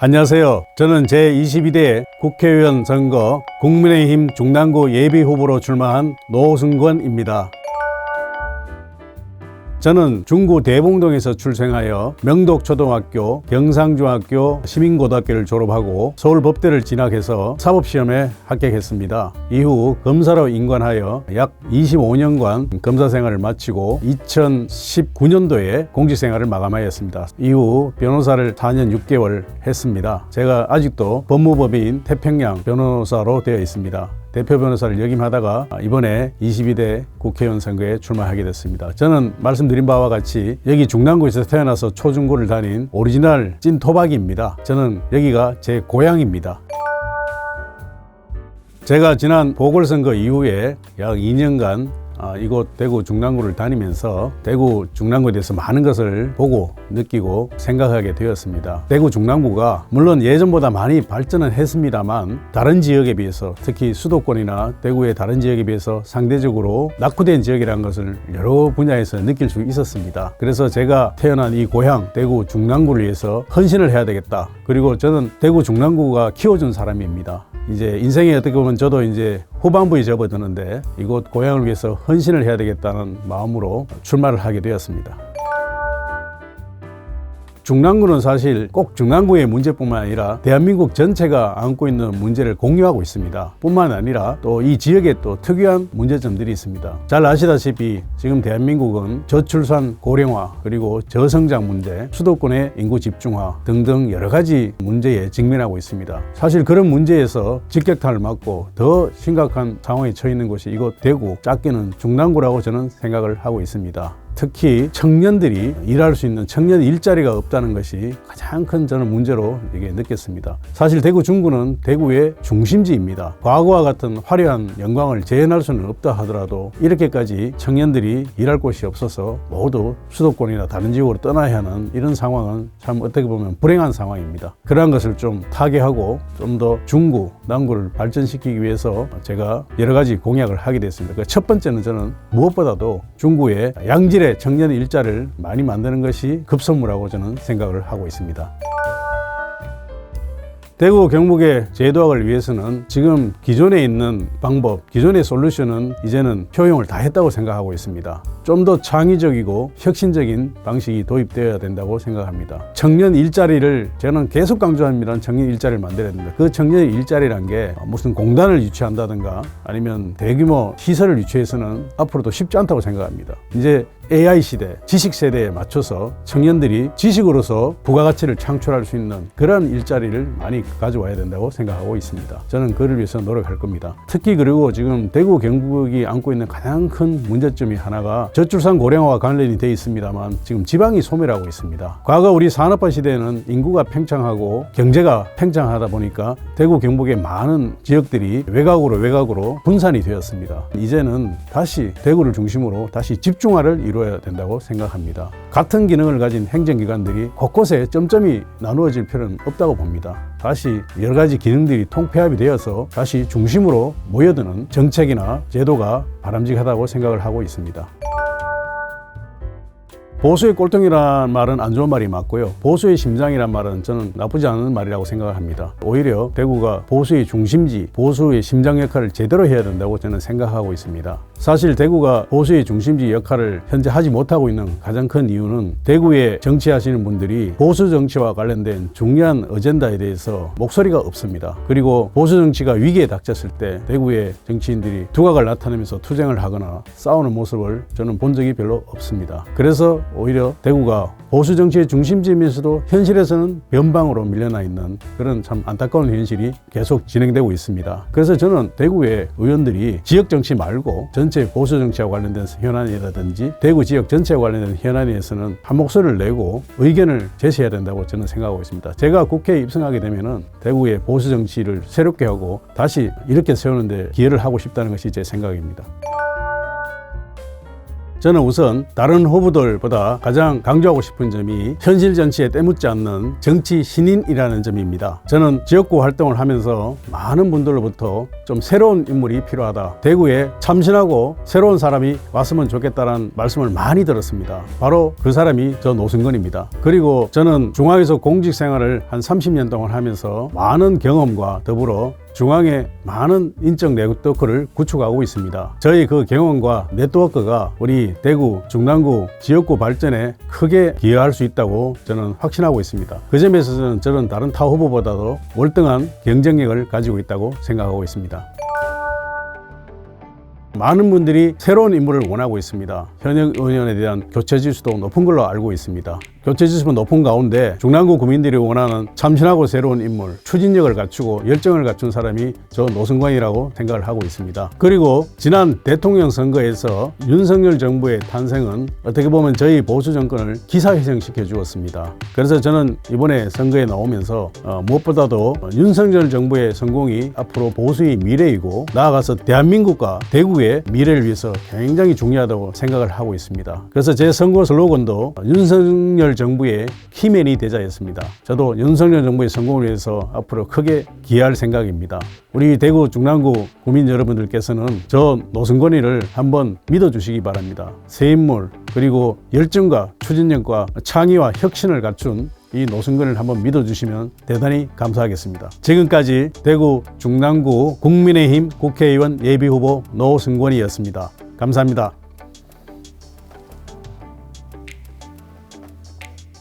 안녕하세요. 저는 제22대 국회의원 선거 국민의힘 중랑구 예비후보로 출마한 노승권입니다. 저는 중구 대봉동에서 출생하여 명독초등학교, 경상중학교, 시민고등학교를 졸업하고 서울법대를 진학해서 사법시험에 합격했습니다. 이후 검사로 임관하여 약 25년간 검사 생활을 마치고 2019년도에 공직생활을 마감하였습니다. 이후 변호사를 4년 6개월 했습니다. 제가 아직도 법무법인 태평양 변호사로 되어 있습니다. 대표 변호사를 역임하다가 이번에 22대 국회의원 선거에 출마하게 됐습니다. 저는 말씀드린 바와 같이 여기 중랑구에서 태어나서 초중고를 다닌 오리지널 찐 토박이입니다. 저는 여기가 제 고향입니다. 제가 지난 보궐선거 이후에 약 2년간 이곳 대구 중랑구를 다니면서 대구 중랑구에 대해서 많은 것을 보고 느끼고 생각하게 되었습니다. 대구 중랑구가 물론 예전보다 많이 발전은 했습니다만 다른 지역에 비해서 특히 수도권이나 대구의 다른 지역에 비해서 상대적으로 낙후된 지역이라는 것을 여러 분야에서 느낄 수 있었습니다. 그래서 제가 태어난 이 고향 대구 중랑구를 위해서 헌신을 해야 되겠다. 그리고 저는 대구 중랑구가 키워준 사람입니다. 이제 인생에 어떻게 보면 저도 이제 후반부에 접어드는데 이곳 고향을 위해서 헌신을 해야 되겠다는 마음으로 출마를 하게 되었습니다. 중랑구는 사실 꼭 중랑구의 문제뿐만 아니라 대한민국 전체가 안고 있는 문제를 공유하고 있습니다. 뿐만 아니라 또 이 지역에 또 특유한 문제점들이 있습니다. 잘 아시다시피 지금 대한민국은 저출산 고령화 그리고 저성장 문제, 수도권의 인구 집중화 등등 여러 가지 문제에 직면하고 있습니다. 사실 그런 문제에서 직격탄을 맞고 더 심각한 상황에 처해 있는 곳이 이곳 대구, 작게는 중랑구라고 저는 생각을 하고 있습니다. 특히 청년들이 일할 수 있는 청년 일자리가 없다는 것이 가장 큰 저는 문제로 이게 느꼈습니다. 사실 대구 중구는 대구의 중심지입니다. 과거와 같은 화려한 영광을 재현할 수는 없다 하더라도 이렇게까지 청년들이 일할 곳이 없어서 모두 수도권이나 다른 지역으로 떠나야 하는 이런 상황은 참 어떻게 보면 불행한 상황입니다. 그러한 것을 좀 타개하고 좀 더 중구, 남구를 발전시키기 위해서 제가 여러 가지 공약을 하게 됐습니다. 첫 번째는 저는 무엇보다도 중구의 양질의 청년 일자리를 많이 만드는 것이 급선무라고 저는 생각을 하고 있습니다. 대구 경북의 제도학을 위해서는 지금 기존에 있는 방법, 기존의 솔루션은 이제는 효용을 다 했다고 생각하고 있습니다. 좀 더 창의적이고 혁신적인 방식이 도입되어야 된다고 생각합니다. 청년 일자리를 저는 계속 강조합니다. 청년 일자리를 만들어야 됩니다. 그 청년 일자리란 게 무슨 공단을 유치한다든가 아니면 대규모 시설을 유치해서는 앞으로도 쉽지 않다고 생각합니다. 이제 AI 시대, 지식 세대에 맞춰서 청년들이 지식으로서 부가가치를 창출할 수 있는 그런 일자리를 많이 가져와야 된다고 생각하고 있습니다. 저는 그를 위해서 노력할 겁니다. 특히 그리고 지금 대구 경북이 안고 있는 가장 큰 문제점이 하나가 저출산 고령화와 관련이 되어 있습니다만 지금 지방이 소멸하고 있습니다. 과거 우리 산업화 시대에는 인구가 팽창하고 경제가 팽창하다 보니까 대구 경북의 많은 지역들이 외곽으로 분산이 되었습니다. 이제는 다시 대구를 중심으로 다시 집중화를 이루어야 된다고 생각합니다. 같은 기능을 가진 행정기관들이 곳곳에 점점이 나누어질 필요는 없다고 봅니다. 다시 여러 가지 기능들이 통폐합이 되어서 다시 중심으로 모여드는 정책이나 제도가 바람직하다고 생각을 하고 있습니다. 보수의 꼴통이라는 말은 안 좋은 말이 맞고요. 보수의 심장이란 말은 저는 나쁘지 않은 말이라고 생각을 합니다. 오히려 대구가 보수의 중심지, 보수의 심장 역할을 제대로 해야 된다고 저는 생각하고 있습니다. 사실 대구가 보수의 중심지 역할을 현재 하지 못하고 있는 가장 큰 이유는 대구에 정치하시는 분들이 보수 정치와 관련된 중요한 어젠다에 대해서 목소리가 없습니다. 그리고 보수 정치가 위기에 닥쳤을 때 대구의 정치인들이 두각을 나타내면서 투쟁을 하거나 싸우는 모습을 저는 본 적이 별로 없습니다. 그래서 오히려 대구가 보수 정치의 중심지이면서도 현실에서는 변방으로 밀려나 있는 그런 참 안타까운 현실이 계속 진행되고 있습니다. 그래서 저는 대구의 의원들이 지역 정치 말고 전체 보수 정치와 관련된 현안이라든지 대구 지역 전체와 관련된 현안에 대해서는 한 목소리를 내고 의견을 제시해야 된다고 저는 생각하고 있습니다. 제가 국회에 입성하게 되면은 대구의 보수 정치를 새롭게 하고 다시 이렇게 세우는데 기여를 하고 싶다는 것이 제 생각입니다. 저는 우선 다른 후보들보다 가장 강조하고 싶은 점이 현실 정치에 때묻지 않는 정치 신인이라는 점입니다. 저는 지역구 활동을 하면서 많은 분들로부터 좀 새로운 인물이 필요하다. 대구에 참신하고 새로운 사람이 왔으면 좋겠다는 말씀을 많이 들었습니다. 바로 그 사람이 저 노승건입니다. 그리고 저는 중앙에서 공직 생활을 한 30년 동안 하면서 많은 경험과 더불어 중앙에 많은 인적 네트워크를 구축하고 있습니다. 저희 그 경험과 네트워크가 우리 대구, 중랑구 지역구 발전에 크게 기여할 수 있다고 저는 확신하고 있습니다. 그 점에서는 저는 다른 타 후보보다도 월등한 경쟁력을 가지고 있다고 생각하고 있습니다. 많은 분들이 새로운 인물을 원하고 있습니다. 현역 의원에 대한 교체 지수도 높은 걸로 알고 있습니다. 교체 지수가 높은 가운데 중랑구 구민들이 원하는 참신하고 새로운 인물, 추진력을 갖추고 열정을 갖춘 사람이 저 노승건이라고 생각을 하고 있습니다. 그리고 지난 대통령 선거에서 윤석열 정부의 탄생은 어떻게 보면 저희 보수 정권을 기사회생시켜 주었습니다. 그래서 저는 이번에 선거에 나오면서 무엇보다도 윤석열 정부의 성공이 앞으로 보수의 미래이고 나아가서 대한민국과 대구의 미래를 위해서 굉장히 중요하다고 생각을 하고 있습니다. 그래서 제 선거 슬로건도 윤석열 정부의 키맨이 되자였습니다. 저도 윤석열 정부의 성공을 위해서 앞으로 크게 기여할 생각입니다. 우리 대구 중랑구 구민 여러분들께서는 저 노승건이를 한번 믿어주시기 바랍니다. 새 인물 그리고 열정과 추진력과 창의와 혁신을 갖춘 이 노승건을 한번 믿어주시면 대단히 감사하겠습니다. 지금까지 대구 중랑구 국민의힘 국회의원 예비후보 노승건이었습니다. 감사합니다.